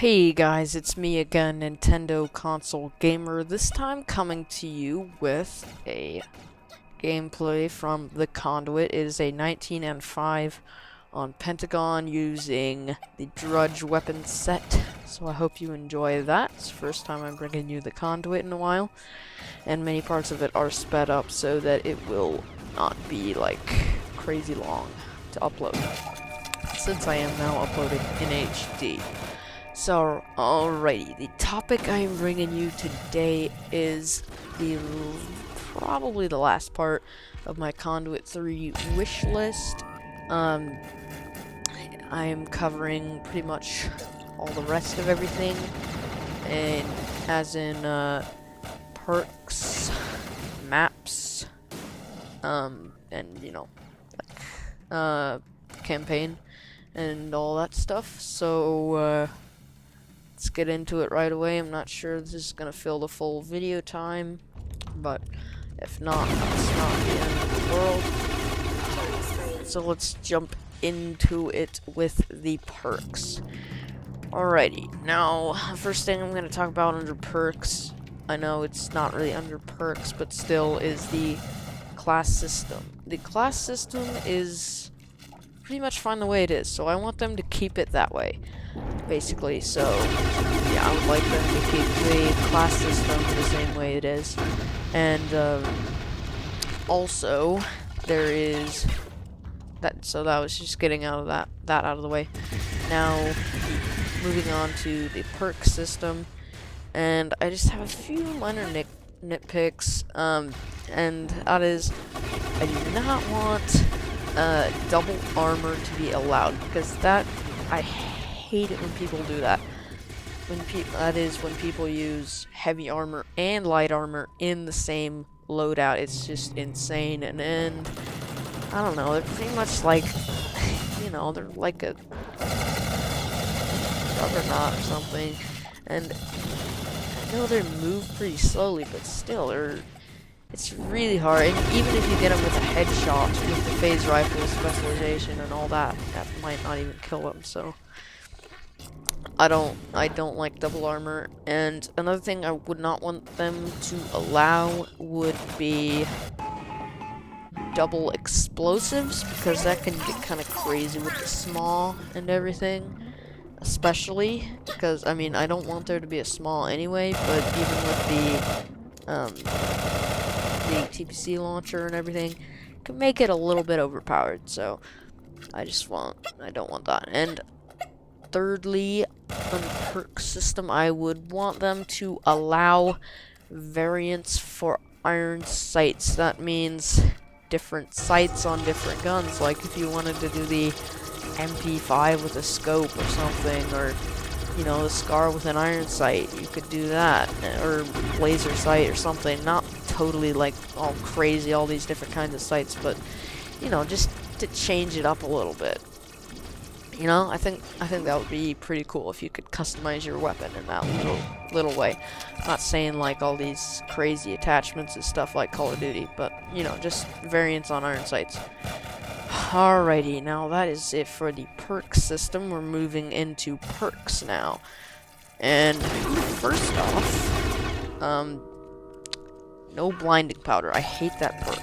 Hey guys, it's me again, Nintendo Console Gamer, this time coming to you with a gameplay from the Conduit. It is a 19 and 5 on Pentagon using the Drudge weapon set, so I hope you enjoy that. It's the first time I'm bringing you the Conduit in a while, and many parts of it are sped up so that it will not be like crazy long to upload, since I am now uploading in HD. So, alrighty, the topic I am bringing you today is probably the last part of my Conduit 3 wish list. I am covering pretty much all the rest of everything, and as in perks, maps, and you know, like campaign and all that stuff. So let's get into it right away. I'm not sure this is gonna fill the full video time, but if not, it's not the end of the world. So let's jump into it with the perks. Alrighty, now, first thing I'm gonna talk about under perks, I know it's not really under perks, but still, is the class system. The class system is pretty much fine the way it is, so I want them to keep it that way, basically. So yeah, I would like them to keep the class system the same way it is. And also there is that, so that was just getting out of that out of the way. Now moving on to the perk system, and I just have a few minor nitpicks, and that is, I do not want double armor to be allowed, because that, I hate it when people do that. That is when people use heavy armor and light armor in the same loadout. It's just insane. And I don't know, they're pretty much like, you know, they're like a juggernaut or something. And I know they move pretty slowly, but still, it's really hard. And even if you get them with a headshot with the phase rifle specialization and all that, that might not even kill them. So I don't like double armor. And another thing I would not want them to allow would be double explosives, because that can get kind of crazy with the small and everything. Especially because, I mean, I don't want there to be a small anyway, but even with the TPC launcher and everything, can make it a little bit overpowered. So I don't want that. And thirdly, on the perk system, I would want them to allow variants for iron sights. That means different sights on different guns. Like if you wanted to do the MP5 with a scope or something, or you know, the SCAR with an iron sight, you could do that, or laser sight or something. Not totally like all crazy, all these different kinds of sights, but you know, just to change it up a little bit. You know, I think that would be pretty cool if you could customize your weapon in that little way. I'm not saying like all these crazy attachments and stuff like Call of Duty, but you know, just variants on iron sights. Alrighty, now that is it for the perk system. We're moving into perks now. And first off, no blinding powder. I hate that perk.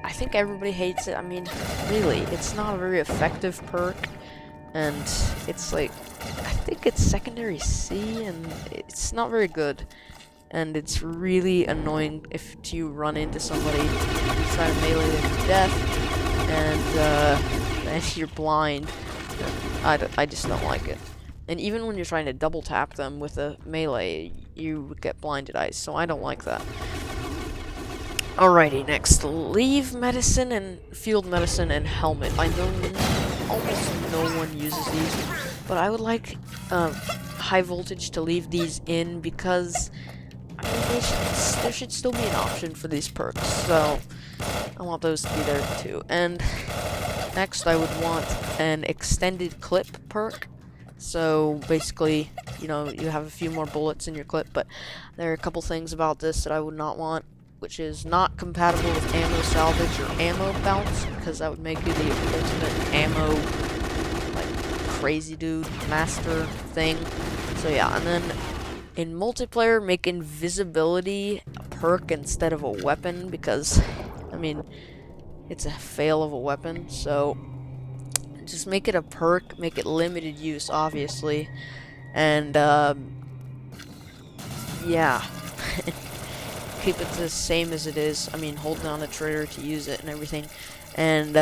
I think everybody hates it. I mean, really, it's not a very effective perk, and it's like, I think it's secondary C, and it's not very good. And it's really annoying if you run into somebody, you try to melee them to death, and you're blind. I just don't like it. And even when you're trying to double tap them with a melee, you get blinded eyes, so I don't like that. Alrighty, next, leave medicine and field medicine and helmet. I know almost no one uses these, but I would like high voltage to leave these in, because I mean, there should still be an option for these perks, so I want those to be there too. And next, I would want an extended clip perk. So basically, you know, you have a few more bullets in your clip, but there are a couple things about this that I would not want, which is not compatible with ammo salvage or ammo bounce, because that would make you the ultimate ammo, like, crazy dude master thing. So yeah, and then in multiplayer, make invisibility a perk instead of a weapon, because, I mean, it's a fail of a weapon, so just make it a perk, make it limited use, obviously, and, yeah. Keep it the same as it is. I mean, hold down the trigger to use it and everything, and,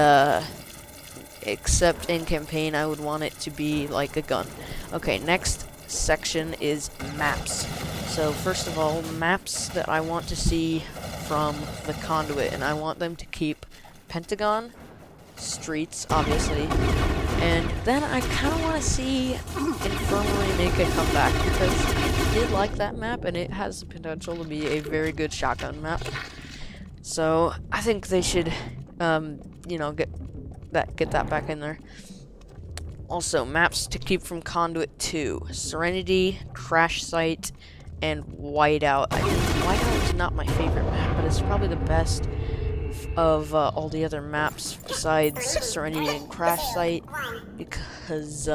except in campaign, I would want it to be like a gun. Okay, next section is maps. So first of all, maps that I want to see from the Conduit, and I want them to keep Pentagon, streets, obviously, and then I kind of want to see Infirmary make a comeback, because I did like that map, and it has the potential to be a very good shotgun map. So I think they should, you know, get that back in there. Also, maps to keep from Conduit 2. Serenity, Crash Site, and Whiteout. I think Whiteout is not my favorite map, but it's probably the best of all the other maps besides Serenity and Crash Site, because,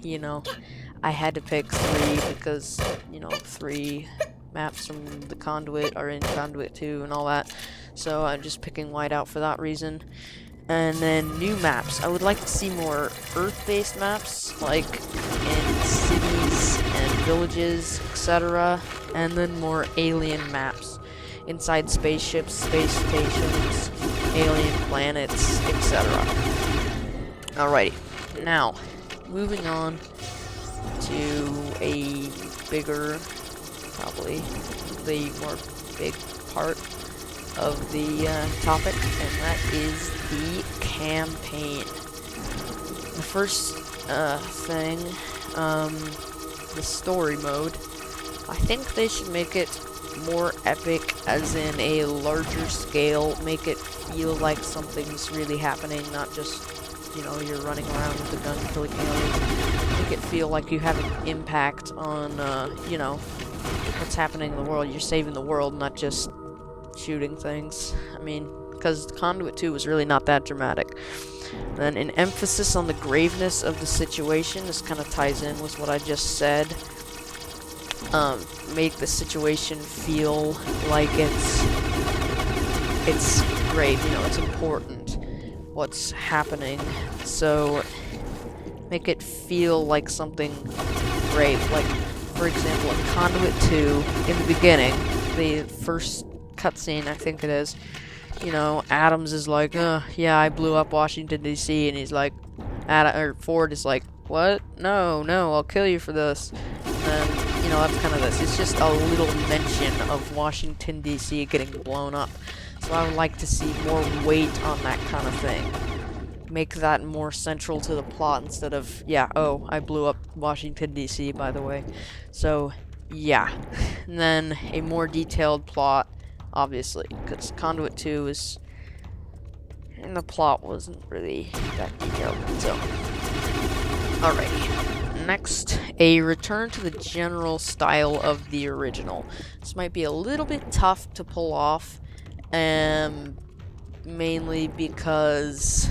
you know, I had to pick 3 because, you know, 3 maps from the Conduit are in Conduit 2 and all that. So I'm just picking Whiteout for that reason. And then new maps. I would like to see more Earth-based maps, like in cities and villages, etc. And then more alien maps, inside spaceships, space stations, alien planets, etc. Alrighty, now, moving on to a bigger, probably the more big part of the topic, and that is the campaign. The first thing, the story mode. I think they should make it more epic, as in a larger scale, make it feel like something's really happening, not just, you know, you're running around with a gun killing aliens. Make it feel like you have an impact on, you know, what's happening in the world. You're saving the world, not just shooting things. I mean, because Conduit 2 was really not that dramatic. Then an emphasis on the graveness of the situation. This kind of ties in with what I just said. Make the situation feel like it's grave, you know, it's important what's happening. So make it feel like something grave. Like, for example, in Conduit 2, in the beginning, the first cutscene, I think it is, you know, Adams is like, yeah, I blew up Washington, D.C., and he's like, Ford is like, what? No, I'll kill you for this. And then, you know, that's kind of this. It's just a little mention of Washington, D.C. getting blown up. So I would like to see more weight on that kind of thing. Make that more central to the plot instead of, yeah, oh, I blew up Washington, D.C., by the way. So, yeah. And then a more detailed plot, obviously, because Conduit 2 is, and the plot wasn't really that detailed. So, alrighty. Next, a return to the general style of the original. This might be a little bit tough to pull off, mainly because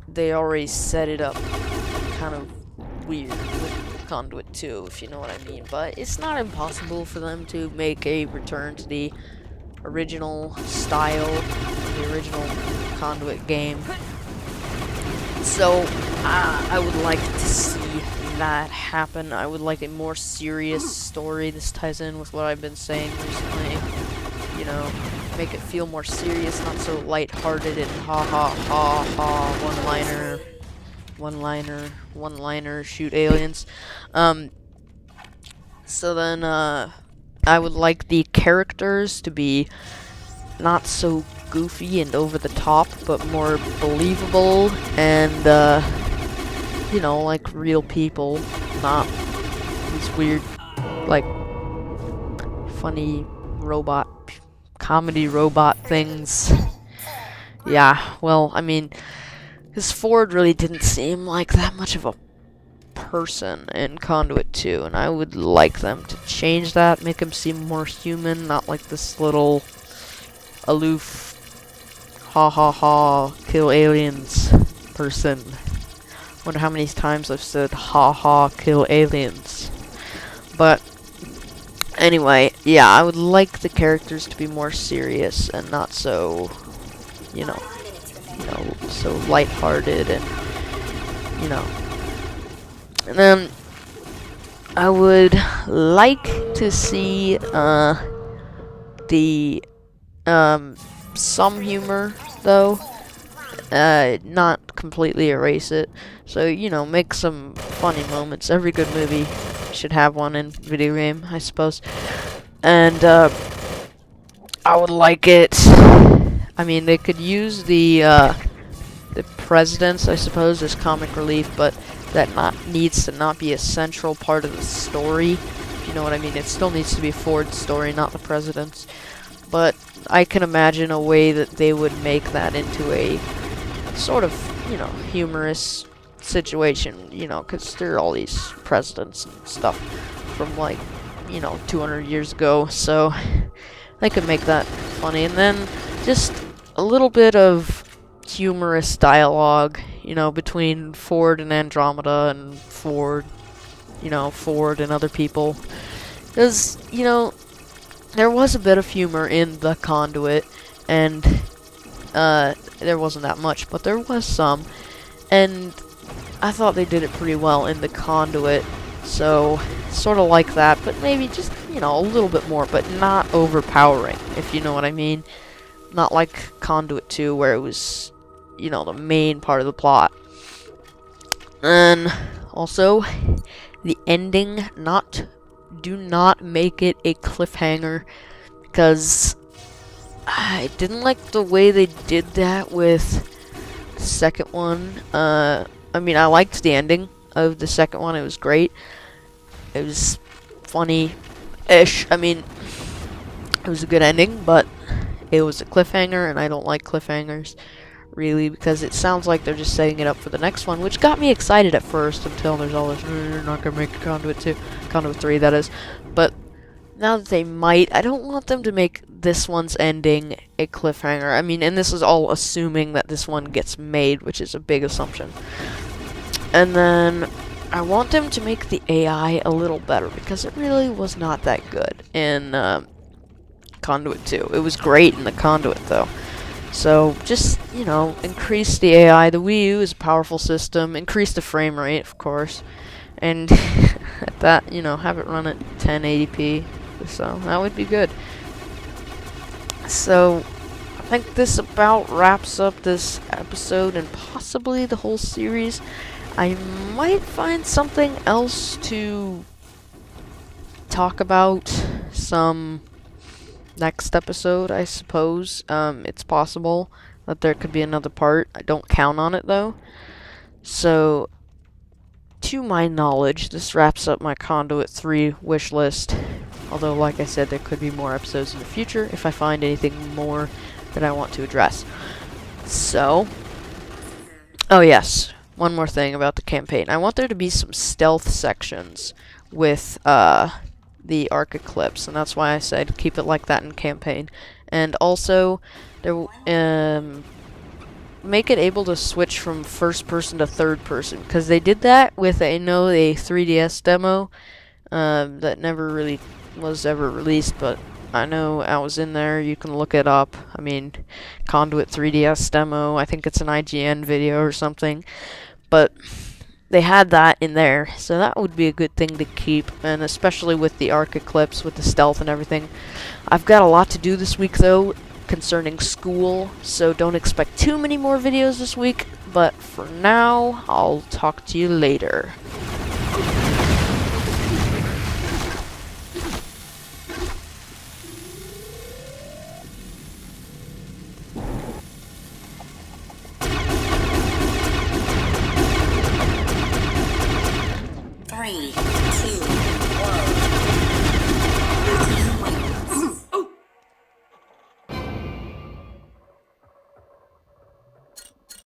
they already set it up kind of weird with Conduit 2, if you know what I mean. But it's not impossible for them to make a return to the original style, the original Conduit game. So, I would like to see that happen. I would like a more serious story. This ties in with what I've been saying recently. You know, make it feel more serious, not so lighthearted and ha ha ha ha, one-liner, shoot aliens. So then, I would like the characters to be not so goofy and over the top, but more believable and, you know, like real people, not these weird, like, funny comedy robot things. Yeah, well, I mean, because Ford really didn't seem like that much of a person in Conduit 2, and I would like them to change that, make him seem more human, not like this little aloof, ha ha ha, kill aliens person. Wonder how many times I've said, ha ha, kill aliens. But, anyway, yeah, I would like the characters to be more serious and not so, you know, so lighthearted and, you know. And then, I would like to see, some humor, though. Not completely erase it. So, you know, make some funny moments. Every good movie should have one in video game, I suppose. And, I would like it... I mean, they could use the presidents, I suppose, as comic relief, but that needs to not be a central part of the story. If you know what I mean. It still needs to be Ford's story, not the president's. But I can imagine a way that they would make that into a sort of, you know, humorous situation, you know, because there are all these presidents and stuff from, like, you know, 200 years ago, so they could make that funny. And then just a little bit of humorous dialogue, you know, between Ford and Andromeda and Ford, you know, Ford and other people. Because, you know, there was a bit of humor in the Conduit, and there wasn't that much, but there was some, and I thought they did it pretty well in the Conduit, so sort of like that, but maybe just, you know, a little bit more, but not overpowering, if you know what I mean. Not like Conduit 2, where it was, you know, the main part of the plot. And also, the ending, do not make it a cliffhanger, because I didn't like the way they did that with the second one. I mean, I liked the ending of the second one. It was great. It was funny-ish. I mean, it was a good ending, but it was a cliffhanger, and I don't like cliffhangers, really, because it sounds like they're just setting it up for the next one, which got me excited at first until there's all this, you're not gonna make a Conduit 2, Conduit 3, that is. But now that they might, I don't want them to make this one's ending a cliffhanger. I mean, and this is all assuming that this one gets made, which is a big assumption. And then I want them to make the AI a little better, because it really was not that good in Conduit 2. It was great in the Conduit, though. So, just, you know, increase the AI. The Wii U is a powerful system. Increase the frame rate, of course. And at that, you know, have it run at 1080p. So, that would be good. So, I think this about wraps up this episode and possibly the whole series. I might find something else to talk about some next episode, I suppose. It's possible that there could be another part. I don't count on it, though. So, to my knowledge, this wraps up my Conduit 3 wish list. Although, like I said, there could be more episodes in the future if I find anything more that I want to address. So, oh yes, one more thing about the campaign. I want there to be some stealth sections with, the Arc Eclipse, and that's why I said keep it like that in campaign. And also, make it able to switch from first person to third person, because they did that with, I know, a 3DS demo that never really was ever released, but I know I was in there. You can look it up. I mean, Conduit 3DS demo, I think it's an IGN video or something, but they had that in there, so that would be a good thing to keep, and especially with the Arc Eclipse, with the stealth and everything. I've got a lot to do this week, though, concerning school, so don't expect too many more videos this week, but for now, I'll talk to you later. Three, two,